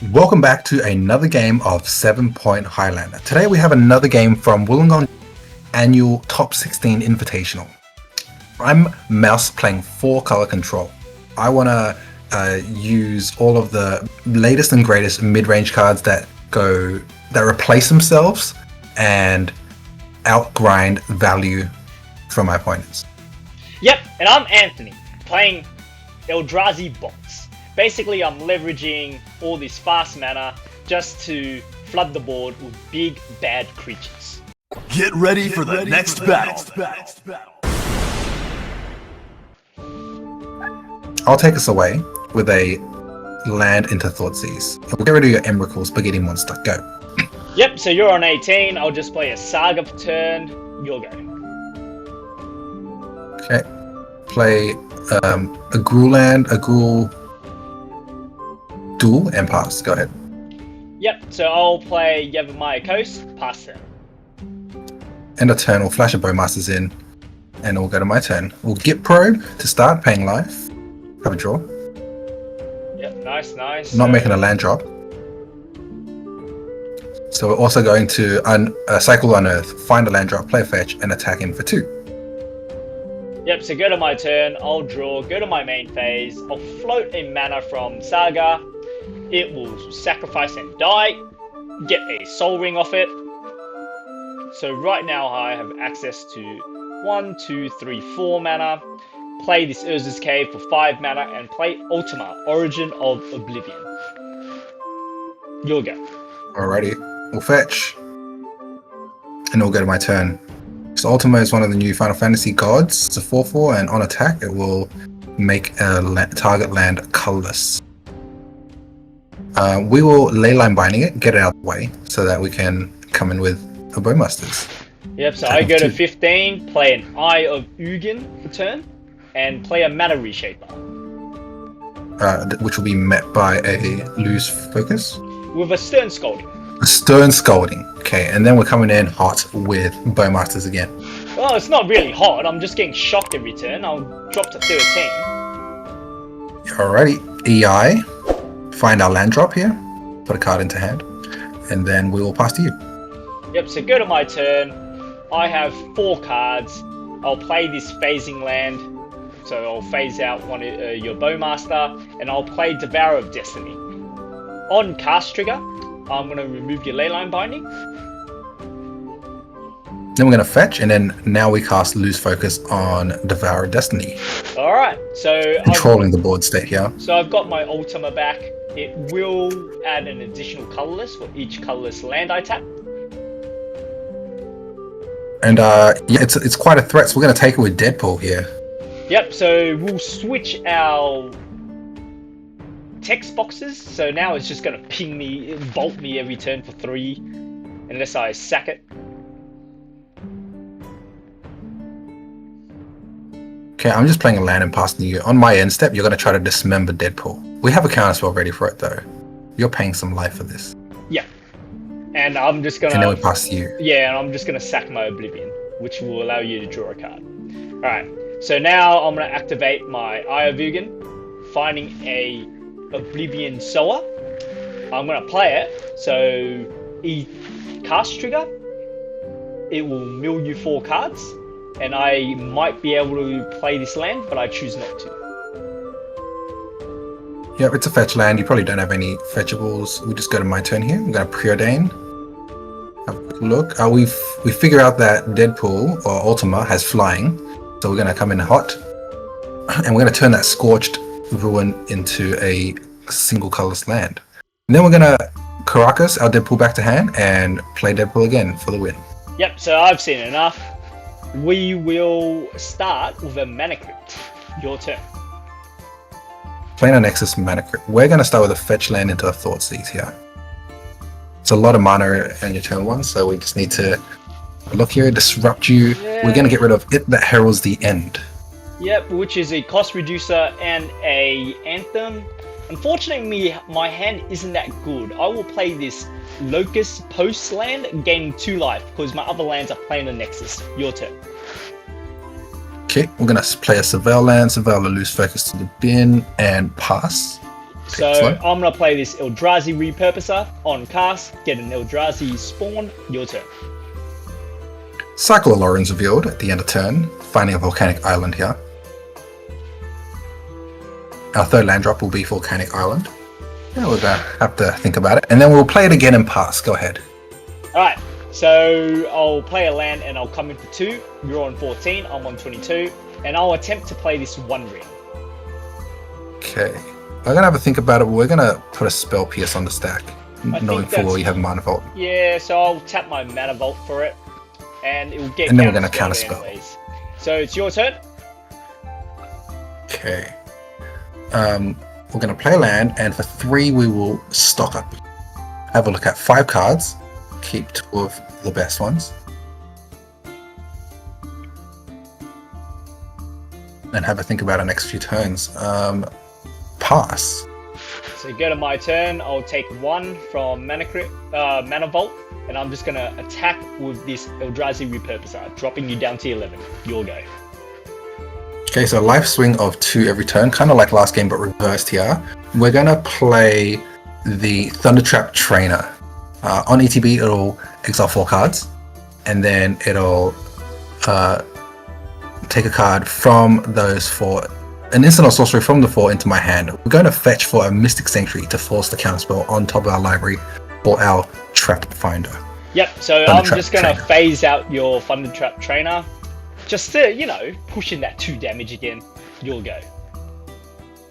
Welcome back to another game of 7 Point Highlander. Today we have another game from Wollongong annual Top 16 Invitational. I'm Mouse playing 4-color control. I want to use all of the latest and greatest mid-range cards that replace themselves and outgrind value from my opponents. Yep, and I'm Anthony, playing Eldrazi bots. Basically, I'm leveraging all this fast mana just to flood the board with big, bad creatures. Get ready for the next battle. I'll take us away with a land into Thoughtseize. We'll get rid of your Emrakul Spaghetti Monster. Go. Yep, so you're on 18. I'll just play a Saga for turn. You'll go. Okay. Play a Gruul land, a Gruul duel, and pass. Go ahead. Yep, so I'll play Yavimaya Coast, pass turn. End of turn, we'll flash a Bowmasters in, and we'll go to my turn. We'll Git Probe to start, paying life. Have a draw. Yep, nice. Not making a land drop. So we're also going to Cycle Unearth, find a land drop, play a fetch, and attack in for 2. Yep, so go to my turn, I'll draw, go to my main phase, I'll float a mana from Saga, it will sacrifice and die, get a Soul Ring off it. So right now I have access to 1, 2, 3, 4 mana, play this Urza's Cave for 5 mana, and play Ultima, Origin of Oblivion. You'll go. Alrighty, we'll fetch, and we'll go to my turn. So Ultima is one of the new Final Fantasy gods. It's a 4/4, and on attack it will make a target land colorless. We will Leyline Binding it, get it out of the way, so that we can come in with a Bowmasters. Yep, so I go to 15, play an Eye of Ugin for turn, and play a Mana Reshaper. Which will be met by a Lose Focus. With a Stern Scolding. A Stern Scolding. Okay, and then we're coming in hot with Bowmasters again. Well, it's not really hot, I'm just getting shocked every turn. I'll drop to 13. Alrighty, EI. Find our land drop here, put a card into hand, and then we will pass to you. Yep, so go to my turn. I have 4 cards. I'll play this phasing land. So I'll phase out your Bowmaster, and I'll play Devourer of Destiny. On cast trigger, I'm going to remove your Leyline Binding. Then we're going to fetch, and then now we cast Lose Focus on Devourer of Destiny. Alright, so controlling the board state here. So I've got my Ultima back. It will add an additional colorless for each colorless land I tap. And yeah, it's quite a threat, so we're going to take it with Deadpool here. Yep, so we'll switch our text boxes. So now it's just going to ping me, bolt me every turn for 3, unless I sack it. Okay, I'm just playing a land and passing you. On my end step, you're going to try to dismember Deadpool. We have a counterspell ready for it, though. You're paying some life for this. Yeah. And I'm just going to... And then we pass to you. Yeah, and I'm just going to sack my Oblivion, which will allow you to draw a card. Alright, so now I'm going to activate my Eye of Ugin, finding a Oblivion Sower. I'm going to play it, so cast trigger, it will mill you 4 cards. And I might be able to play this land, but I choose not to. Yep, it's a fetch land. You probably don't have any fetchables. We just go to my turn here. I'm going to Preordain. Have a quick look. We figure out that Deadpool, or Ultima, has flying. So we're going to come in hot. And we're going to turn that Scorched Ruin into a single colorless land. And then we're going to Caracas our Deadpool back to hand and play Deadpool again for the win. Yep, so I've seen enough. We will start with a Mana Crypt. Your turn. Playing a Nexus Mana Crypt. We're going to start with a fetch land into a Thoughtseize here. It's a lot of mana in your turn 1, so we just need to look here, disrupt you. Yeah. We're going to get rid of it that heralds the end. Yep, which is a cost reducer and a Anthem. Unfortunately, my hand isn't that good. I will play this Locust Post land, gaining 2 life, because my other lands are playing a Nexus. Your turn. Okay, we're going to play a Surveil land. Surveil will lose focus to the bin and pass. So Excellent. I'm going to play this Eldrazi Repurposer on cast, get an Eldrazi spawn, your turn. Cycle of Loren's revealed at the end of turn, finding a volcanic island here. Our third land drop will be Volcanic Island. Yeah, we're gonna have to think about it. And then we'll play it again and pass. Go ahead. Alright, so I'll play a land and I'll come in for 2. You're on 14, I'm on 22. And I'll attempt to play this One Ring. Okay. I'm gonna have a think about it. We're gonna put a Spell Pierce on the stack, knowing think full well that's- you have Mana Vault. Yeah, so I'll tap my Mana Vault for it. And it will get And then we're gonna counterspelled counterspell. anyways. So it's your turn. Okay. We're gonna play land, and for 3 we will stock up. Have a look at 5 cards. Keep 2 of the best ones. And have a think about our next few turns. Pass. So go to my turn, I'll take 1 from Mana Vault, and I'm just gonna attack with this Eldrazi Repurposer, dropping you down to 11. Your go. Okay, so life swing of 2 every turn, kind of like last game but reversed here. We're gonna play the Thundertrap Trainer. On ETB, it'll exile 4 cards, and then it'll take a card from those 4, an instant or sorcery from the 4 into my hand. We're going to fetch for a Mystic Sanctuary to force the counterspell on top of our library for our Trap Finder. Yep, so Thunder I'm Trap just gonna Trainer. phase out your Thundertrap Trainer, just to, you know, push in that 2 damage again. You'll go.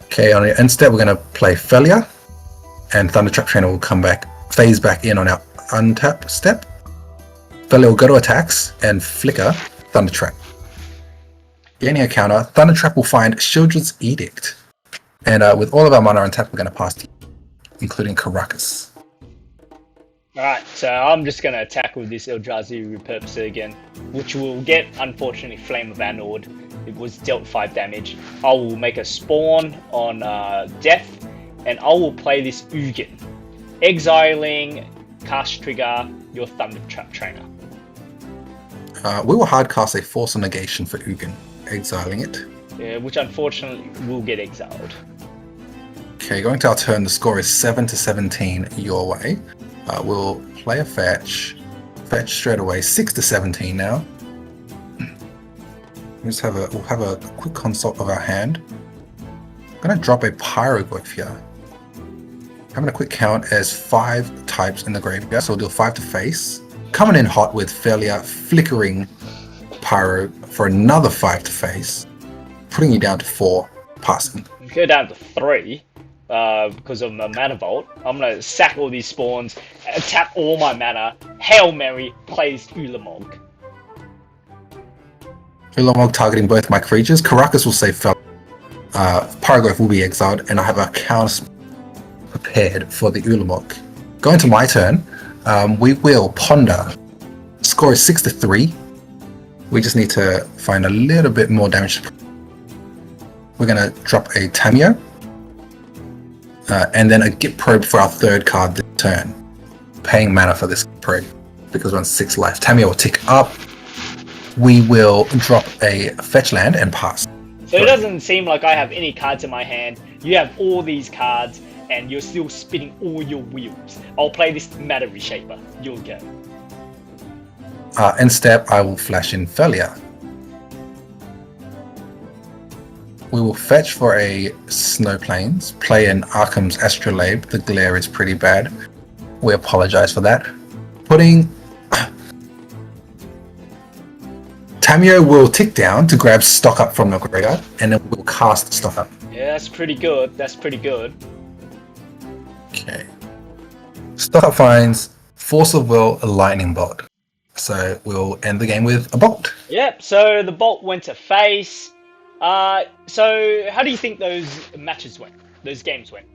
Okay, on the end step, we're going to play Felia, and Thundertrap Trainer will come back, phase back in on our untap step. Felia will go to attacks and flicker Thundertrap. Gaining a counter, Thundertrap will find Shieldred's Edict. And with all of our mana untapped, we're going to pass, including Caracas. Alright, so I'm just gonna attack with this Eldrazi Repurposer again, which will get, unfortunately, Flame of Anord. It was dealt 5 damage. I will make a spawn on death, and I will play this Ugin, exiling, cast trigger, your Thundertrap Trainer. We will hardcast a Force of Negation for Ugin, exiling it. Which unfortunately will get exiled. Okay, going to our turn, the score is 7-17 your way. We'll play a fetch straight away, 6-17 now. We'll have a quick consult of our hand. I'm gonna drop a Pyroglyph here. Having a quick count as 5 types in the graveyard, so we'll do 5 to face. Coming in hot with Felia flickering Pyro for another 5 to face, putting you down to 4, passing. Go down to 3 because of my Mana Vault. I'm gonna sack all these spawns, tap all my mana, Hail Mary, plays Ulamog. Ulamog targeting both my creatures. Caracas will save Felia. Pyroglyph will be exiled, and I have a counter prepared for the Ulamog. Going to my turn, we will ponder. Score is 6-3. We just need to find a little bit more damage. We're going to drop a Tamio, and then a Git Probe for our 3rd card this turn. Paying mana for this probe because we're on 6 life. Tamio will tick up. We will drop a fetch land and pass. So it doesn't seem like I have any cards in my hand. You have all these cards, and you're still spinning all your wheels. I'll play this Matter Reshaper. You'll go. End step, I will flash in Felia. We will fetch for a Snow Plains, play in Arkham's Astrolabe. The glare is pretty bad. We apologize for that. Putting... Tamio will tick down to grab stock up from the graveyard, and then we'll cast stock up. Yeah, that's pretty good. That's pretty good. Okay. Stock up finds Force of Will, a Lightning Bolt. So we'll end the game with a bolt. Yep, so the Bolt went to face. So how do you think those matches went? Those games went?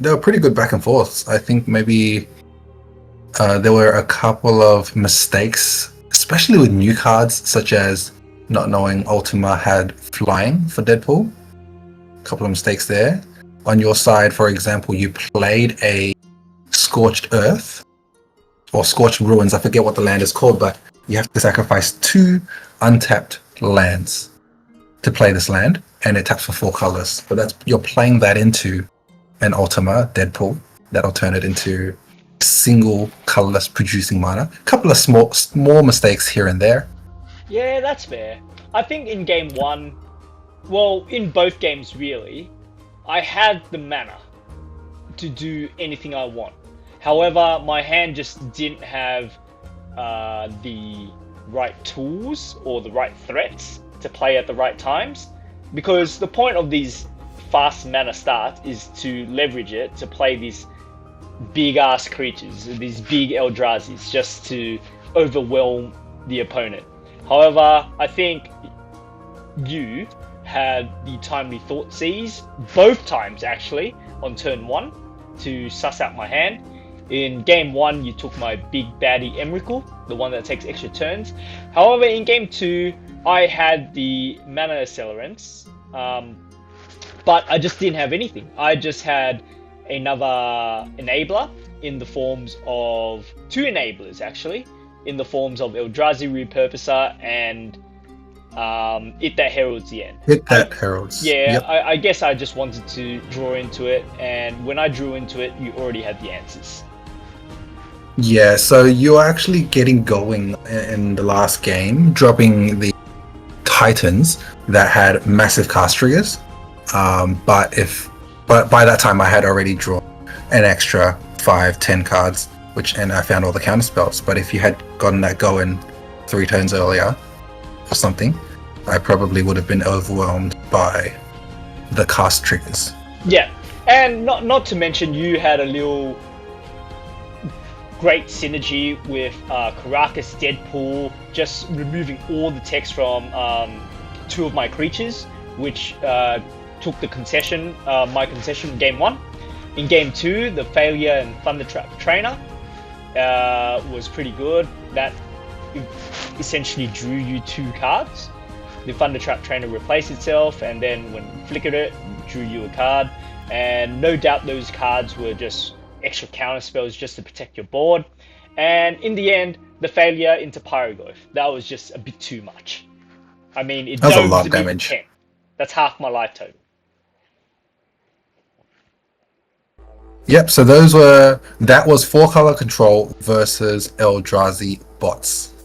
They were pretty good back and forths. I think maybe there were a couple of mistakes, especially with new cards, such as not knowing Ultima had flying for Deadpool. A couple of mistakes there. On your side, for example, you played a Scorched Earth or Scorched Ruins. I forget what the land is called, but you have to sacrifice 2 untapped lands to play this land. and it taps for 4 colors. But you're playing that into an Ultima Deadpool that'll turn it into single colorless producing mana. A couple of small mistakes here and there. Yeah, that's fair. I think in game one, well, in both games really, I had the mana to do anything I want. However, my hand just didn't have the right tools or the right threats to play at the right times. Because the point of these fast mana starts is to leverage it to play these big ass creatures, these big Eldrazi's, just to overwhelm the opponent. However, I think you had the timely thought seize both times actually on turn 1 to suss out my hand. In game 1, you took my big baddie Emrakul, the one that takes extra turns. However, in game 2, I had the mana accelerants, but I just didn't have anything. I just had another enabler in the forms of 2 enablers actually, in the forms of Eldrazi Repurposer and It That Heralds the End. It That Heralds. Yeah, Yep. I guess I just wanted to draw into it, and when I drew into it, you already had the answers. Yeah, so you're actually getting going in the last game, dropping the Titans that had massive cast triggers. But by that time I had already drawn an extra 5-10 cards, and I found all the counter spells. But if you had gotten that going 3 turns earlier or something, I probably would have been overwhelmed by the cast triggers. Yeah, and not to mention you had a little great synergy with Caracas Deadpool, just removing all the text from 2 of my creatures, which took the concession, my concession in game 1. In game 2, the Failure and Thundertrap Trainer was pretty good. That essentially drew you 2 cards. The Thundertrap Trainer replaced itself, and then when you flickered it, drew you a card. And no doubt those cards were just extra counter spells just to protect your board. And in the end, the Failure into Pyroglyph. That was just a bit too much. I mean, it That was a domes lot of to be damage. 10. That's half my life total. Yep, so that was 4 color control versus Eldrazi bots.